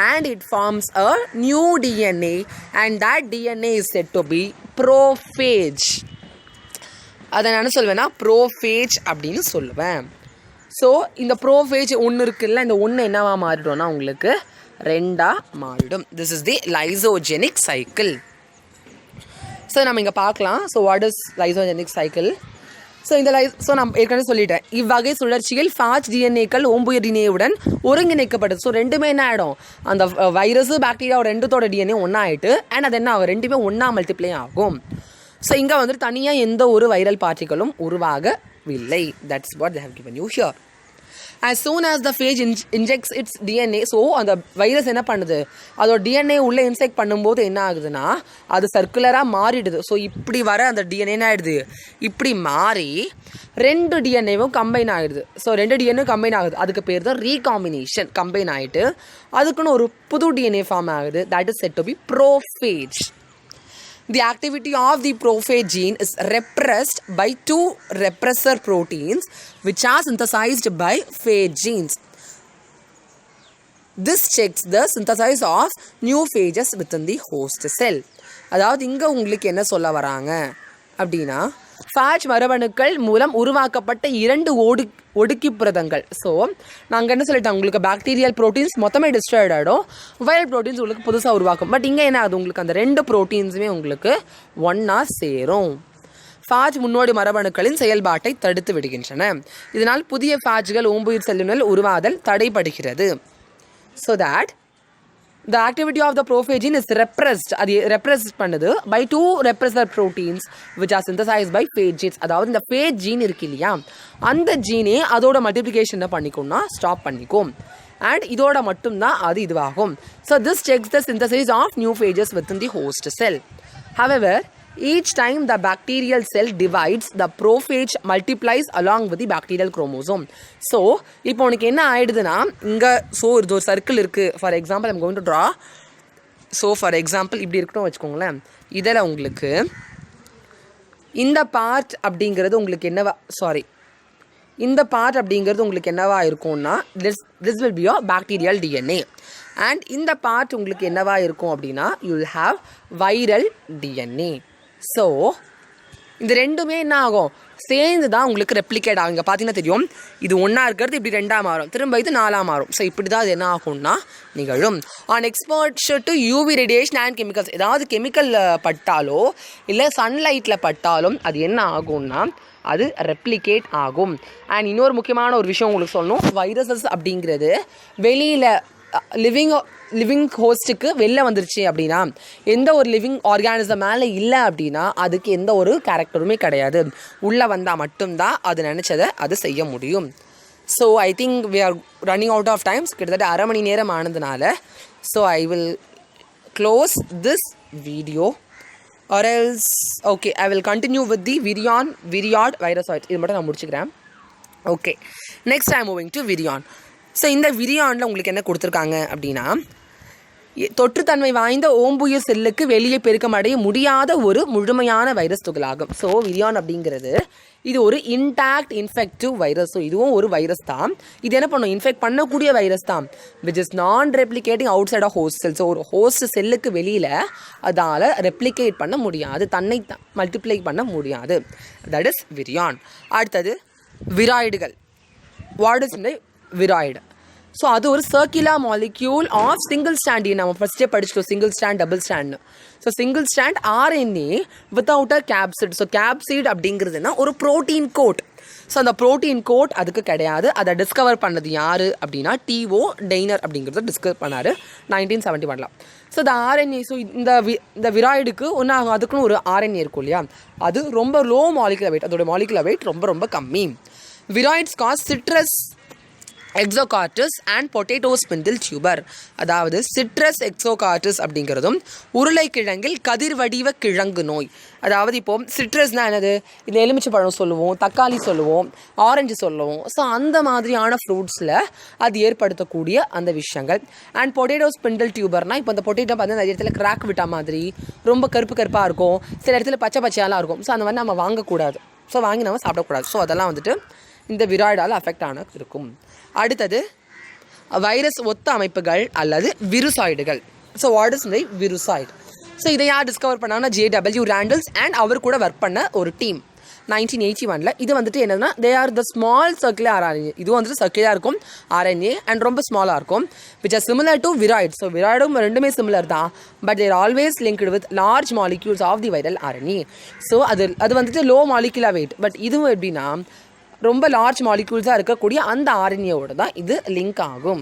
and it forms a new DNA and that DNA is said to be prophage. அதை நான் என்ன சொல்வேன்னா ப்ரோஃபேஜ் அப்படின்னு சொல்லுவேன். ஸோ இந்த prophage ஒன்று இருக்குல்ல, இந்த ஒன்று என்னவா மாறிடும்னா உங்களுக்கு 2ஆக மாறிடும். This is the lysogenic cycle. So நம்ம இங்கே பார்க்கலாம். So what is lysogenic cycle? So நான் ஏற்கனவே சொல்லிட்டேன், இவ்வகை சுழற்சியில் ஃபாஜ் டிஎன்ஏக்கள் ஓம்புயர் டிஎன்ஏவுடன் ஒருங்கிணைக்கப்படுது. ஸோ ரெண்டுமே என்ன ஆகிடும், அந்த வைரஸு பாக்டீரியா ரெண்டுத்தோட டிஎன்ஏ ஒன்றா ஆகிட்டு அண்ட் அது என்ன ஆகும், ரெண்டுமே ஒன்றா மல்டிப்ளை ஆகும். ஸோ இங்கே வந்துட்டு தனியாக எந்த ஒரு வைரல் பார்ட்டிகளும் உருவாகவில்லை. That's what they have given you here. As soon as the phage injects its DNA, so அந்த வைரஸ் என்ன பண்ணுது, அதோட டிஎன்ஏ உள்ளே இன்செக்ட் பண்ணும்போது என்ன ஆகுதுன்னா அது சர்க்குலராக மாறிடுது. ஸோ இப்படி வர அந்த டிஎன்ஏ என்ன ஆகிடுது, இப்படி மாறி 2 டிஎன்ஏவும் கம்பைன் ஆகிடுது. ஸோ 2 டிஎன்ஏ கம்பைன் ஆகுது, அதுக்கு பேர் தான் ரீகாம்பினேஷன். கம்பைன் ஆகிட்டு அதுக்குன்னு ஒரு புது டிஎன்ஏ ஃபார்ம் ஆகுது. That is said to be prophage. The activity of the prophage gene is repressed by 2 repressor proteins which are synthesized by phage genes. This checks the synthesis of new phages within the host cell. அதாவது இங்கே உங்களுக்கு என்ன சொல்ல வராங்க அப்படின்னா, phage மரபணுக்கள் மூலம் உருவாக்கப்பட்ட 2 ஒடுக்கி புரதங்கள். ஸோ நாங்கள் என்ன சொல்லிட்டோம், உங்களுக்கு பாக்டீரியல் ப்ரோட்டீன்ஸ் மொத்தமே டிஸ்ட்ராய்ட் ஆகிடும், வைரல் ப்ரோட்டீன்ஸ் உங்களுக்கு புதுசாக உருவாக்கும். பட் இங்கே என்ன ஆகுது, உங்களுக்கு அந்த 2 ப்ரோட்டீன்ஸுமே உங்களுக்கு ஒன்றா சேரும். ஃபாஜ் முன்னோடி மரபணுக்களின் செயல்பாட்டை தடுத்து விடுகின்றன. இதனால் புதிய ஃபாஜ்கள் ஓம்புயிர் செல்லுநல் உருவாதல் தடைப்படுகிறது. So that the activity of the prophage gene is repressed. அது repressed பண்ணுது by 2 repressor proteins which are synthesized by phage genes. அதாவது இந்த phage gene இருக்கு இல்லையா, அந்த ஜீனே அதோட மல்டிப்ளிகேஷனை பண்ணிக்கும்னா ஸ்டாப் பண்ணிக்கும் அண்ட் இதோட மட்டும்தான் அது இதுவாகும். So this checks the synthesis of new phages within the host cell. However, each time the bacterial cell divides, the prophage multiplies along with the bacterial chromosome. So இப்போ உனக்கு என்ன ஆகிடுதுன்னா, இங்கே ஸோ இது ஒரு சர்க்கிள் இருக்குது. For example I'm going to draw. So for example இப்படி இருக்கட்டும் வச்சுக்கோங்களேன். இதில் உங்களுக்கு இந்த பார்ட் அப்படிங்கிறது உங்களுக்கு என்னவா இந்த பார்ட் அப்படிங்கிறது உங்களுக்கு என்னவா இருக்கும்னா this will be your bacterial DNA. And இந்த பார்ட் உங்களுக்கு என்னவா இருக்கும் அப்படின்னா you will have viral DNA. So இந்த ரெண்டுமே என்ன ஆகும், சேர்ந்து தான் உங்களுக்கு ரெப்ளிகேட் ஆகும். இங்கே பார்த்தீங்கன்னா தெரியும், இது ஒன்றா இருக்கிறது இப்படி 2ஆக மாறும், திரும்ப இது 4ஆக மாறும். ஸோ இப்படி தான் அது என்ன ஆகும்னா நிகழும். On exposure to UV radiation and chemicals, ஏதாவது கெமிக்கலில் பட்டாலோ இல்லை சன்லைட்டில் பட்டாலும் அது என்ன ஆகும்னா அது ரெப்ளிகேட் ஆகும். அண்ட் இன்னொரு முக்கியமான ஒரு விஷயம் உங்களுக்கு சொல்லணும், வைரஸஸ் அப்படிங்கிறது வெளியில் லிவிங் ஹோஸ்ட்டுக்கு வெளில வந்துருச்சு அப்படின்னா, எந்த ஒரு லிவிங் ஆர்கானிசம் மேலே இல்லை அப்படின்னா அதுக்கு எந்த ஒரு கேரக்டருமே கிடையாது. உள்ளே வந்தால் மட்டும்தான் அது நினச்சதை அது செய்ய முடியும். So I think we are running out of times. கிட்டத்தட்ட 1/2 மணி நேரம் ஆனதுனால so I will close this video or else okay I will continue with the virion virusoids. இது மட்டும் நான் முடிச்சுக்கிறேன். Okay, next I moving to விரியான். So இந்த விரியானில் உங்களுக்கு என்ன கொடுத்துருக்காங்க அப்படின்னா, தொற்றுத்தன்மை வாய்ந்த ஓம்புயிர் செல்லுக்கு வெளியே பெருக்கமடைய முடியாத ஒரு முழுமையான வைரஸ் துகளாகும். ஸோ விரியான் அப்படிங்கிறது இது ஒரு இன்டாக்ட் இன்ஃபெக்டிவ் வைரஸ். ஸோ இதுவும் ஒரு வைரஸ் தான். இது என்ன பண்ணும், இன்ஃபெக்ட் பண்ணக்கூடிய வைரஸ் தான். Which is non replicating outside of host cell. So ஒரு ஹோஸ்ட் செல்லுக்கு வெளியில் அதால் ரெப்ளிகேட் பண்ண முடியாது, தன்னை மல்டிப்ளை பண்ண முடியாது. That is virion. அடுத்தது விராய்டுகள். வாட் இஸ் இந்த விராய்டு? ஸோ அது ஒரு circular molecule of single strand. நம்ம ஃபஸ்ட்டே படிச்சிட்டோம் சிங்கிள் ஸ்டாண்ட் டபுள் ஸ்டாண்ட்னு. So single strand RNA without a capsid. So capsid அப்படிங்கிறதுனா ஒரு ப்ரோட்டீன் கோட். ஸோ அந்த ப்ரோட்டீன் கோட் அதுக்கு கிடையாது. அதை டிஸ்கவர் பண்ணது யார் அப்படின்னா T.O. டெய்னர் அப்படிங்கிறத டிஸ்கவர் பண்ணார் 1971. ஸோ இந்த RNA, ஸோ இந்த விராய்டுக்கு ஒன்று ஆகும், அதுக்குன்னு ஒரு RNA இருக்கும் இல்லையா, அது ரொம்ப லோ மாலிகுலர் வெயிட், அதோட மாலிகுலர் வெயிட் ரொம்ப ரொம்ப கம்மி. Viroids cause citrus exocortis and potato spindle tuber. அதாவது சிட்ரஸ் எக்ஸோகார்டஸ் அப்படிங்கிறதும் உருளைக்கிழங்கில் கதிர் வடிவ கிழங்கு நோய். அதாவது இப்போது சிட்ரஸ்னால் என்னது, இந்த எலுமிச்சை பழம் சொல்லுவோம், தக்காளி சொல்லுவோம், ஆரஞ்சு சொல்லுவோம். ஸோ அந்த மாதிரியான ஃப்ரூட்ஸில் அது ஏற்படுத்தக்கூடிய அந்த விஷயங்கள். அண்ட் பொட்டேட்டோ ஸ்பிண்டில் டியூபர்னால் இப்போ அந்த பொட்டேட்டோ பார்த்தீங்கன்னா நிறைய இடத்துல கிராக் விட்டா மாதிரி ரொம்ப கருப்பு கருப்பாக இருக்கும், சில இடத்துல பச்சை பச்சையாலாம் இருக்கும். ஸோ அந்த மாதிரி நம்ம வாங்கக்கூடாது, ஸோ வாங்கி நம்ம சாப்பிடக்கூடாது. ஸோ அதெல்லாம் வந்துட்டு இந்த விராய்டால் அஃபெக்ட் ஆன இருக்கும். அடுத்தது வைரஸ் ஒத்த அமைப்புகள் அல்லது விருசாய்டுகள். So what is the virusoid? So இதை யார் டிஸ்கவர் பண்ணாங்கன்னா J.W. ரேண்டல்ஸ் அண்ட் அவர் கூட ஒர்க் பண்ண ஒரு டீம் 1981. இது வந்துட்டு என்னன்னா, they are the small circular RNA. இதுவும் வந்துட்டு சர்க்குலராக இருக்கும் RNA அண்ட் ரொம்ப ஸ்மாலாக இருக்கும், which are similar to viroid. So விராய்டும் ரெண்டுமே சிமிலர் தான், but they're always linked with large molecules of the viral RNA. So அது வந்துட்டு லோ மாலிகுலர் வெயிட், பட் இதுவும் எப்படின்னா ரொம்ப லார்ஜ் மாலிக்யூல்ஸாக இருக்கக்கூடிய அந்த RNAவோட தான் இது லிங்க் ஆகும்.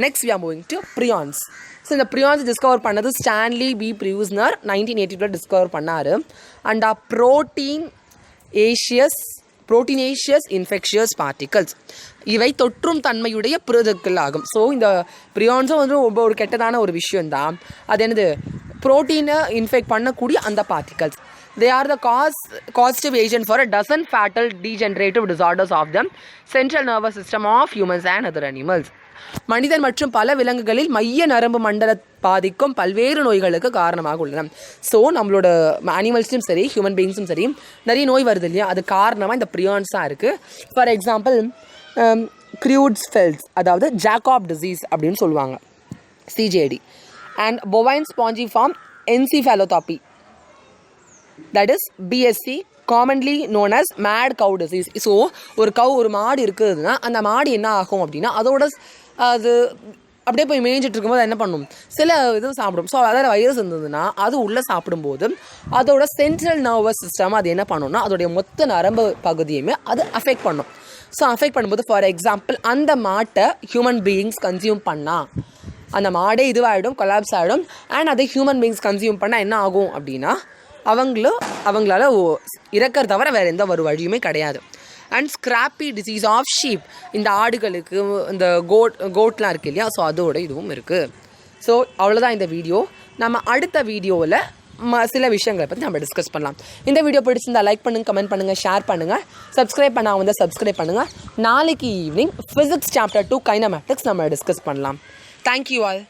Next we are moving to prions. So இந்த ப்ரியான்ஸ் டிஸ்கவர் பண்ணது ஸ்டான்லி பி ப்ரியூஸ்னர் 1982 டிஸ்கவர் பண்ணார். அண்ட் ப்ரோட்டீனேஷியஸ் இன்ஃபெக்ஷியஸ் பார்ட்டிகல்ஸ், இவை தொற்றும் தன்மையுடைய புரதங்கள் ஆகும். ஸோ இந்த ப்ரியான்ஸும் வந்து ஒரு கெட்டதான ஒரு விஷயம்தான். அது என்னது, ப்ரோட்டீனை இன்ஃபெக்ட் பண்ணக்கூடிய அந்த particles. They are the causative agent for a dozen fatal degenerative disorders of the central nervous system of humans and other animals. மனிதன் மற்றும் பல விலங்குகளில் மைய நரம்பு மண்டல பாதிக்கும் பல்வேறு நோய்களுக்கு காரணமாக உள்ளன. ஸோ நம்மளோட அனிமல்ஸும் சரி ஹியூமன் பீயிங்ஸும் சரி நிறைய நோய் வருது இல்லையா, அது காரணமாக இந்த ப்ரியான்ஸ் தான் இருக்குது. ஃபார் எக்ஸாம்பிள் க்ரூட்ஸ்ஃபெல்ஸ், அதாவது ஜாக்காப் டிசீஸ் அப்படின்னு சொல்லுவாங்க, CJD. And bovine spongiform encephalopathy, that is BSC, commonly known as mad cow disease. So ஒரு மாடு இருக்குதுன்னா அந்த மாடு என்ன ஆகும் அப்படின்னா, அதோட அது அப்படியே போய் மேய்ஞ்சிட்டு இருக்கும்போது என்ன பண்ணும், சில இது சாப்பிடும். ஸோ அதில் வைரஸ் இருந்ததுன்னா அது உள்ளே சாப்பிடும்போது அதோட சென்ட்ரல் நர்வஸ் சிஸ்டம் அது என்ன பண்ணணும்னா அதோடைய மொத்த நரம்பு பகுதியுமே அது அஃபெக்ட் பண்ணும். ஸோ அஃபெக்ட் பண்ணும்போது ஃபார் எக்ஸாம்பிள் அந்த மாட்டை ஹியூமன் பீயிங்ஸ் கன்சியூம் பண்ணால் அந்த மாடே இதுவாகிடும், கொலாப்ஸ் ஆகிடும். அண்ட் அதை ஹியூமன் பீயிங்ஸ் கன்சியூம் பண்ணால் என்ன ஆகும் அப்படின்னா அவங்களால இறக்கற தவிர வேறு எந்த ஒரு வழியுமே கிடையாது. And scrapie disease of sheep, இந்த ஆடுகளுக்கு இந்த கோட்லாம் இருக்குது இல்லையா, ஸோ அதோட இதுவும் இருக்குது. ஸோ அவ்வளோதான் இந்த வீடியோ. நம்ம அடுத்த வீடியோவில் சில விஷயங்களை பற்றி நம்ம டிஸ்கஸ் பண்ணலாம். இந்த வீடியோ பிடிச்சிருந்தா லைக் பண்ணுங்கள், கமெண்ட் பண்ணுங்கள், ஷேர் பண்ணுங்கள், சப்ஸ்கிரைப் பண்ணால் வந்து சப்ஸ்கிரைப் பண்ணுங்கள். நாளைக்கு ஈவினிங் ஃபிசிக்ஸ் சாப்டர் 2 கைனமேட்டிக்ஸ் நம்ம டிஸ்கஸ் பண்ணலாம். Thank you all.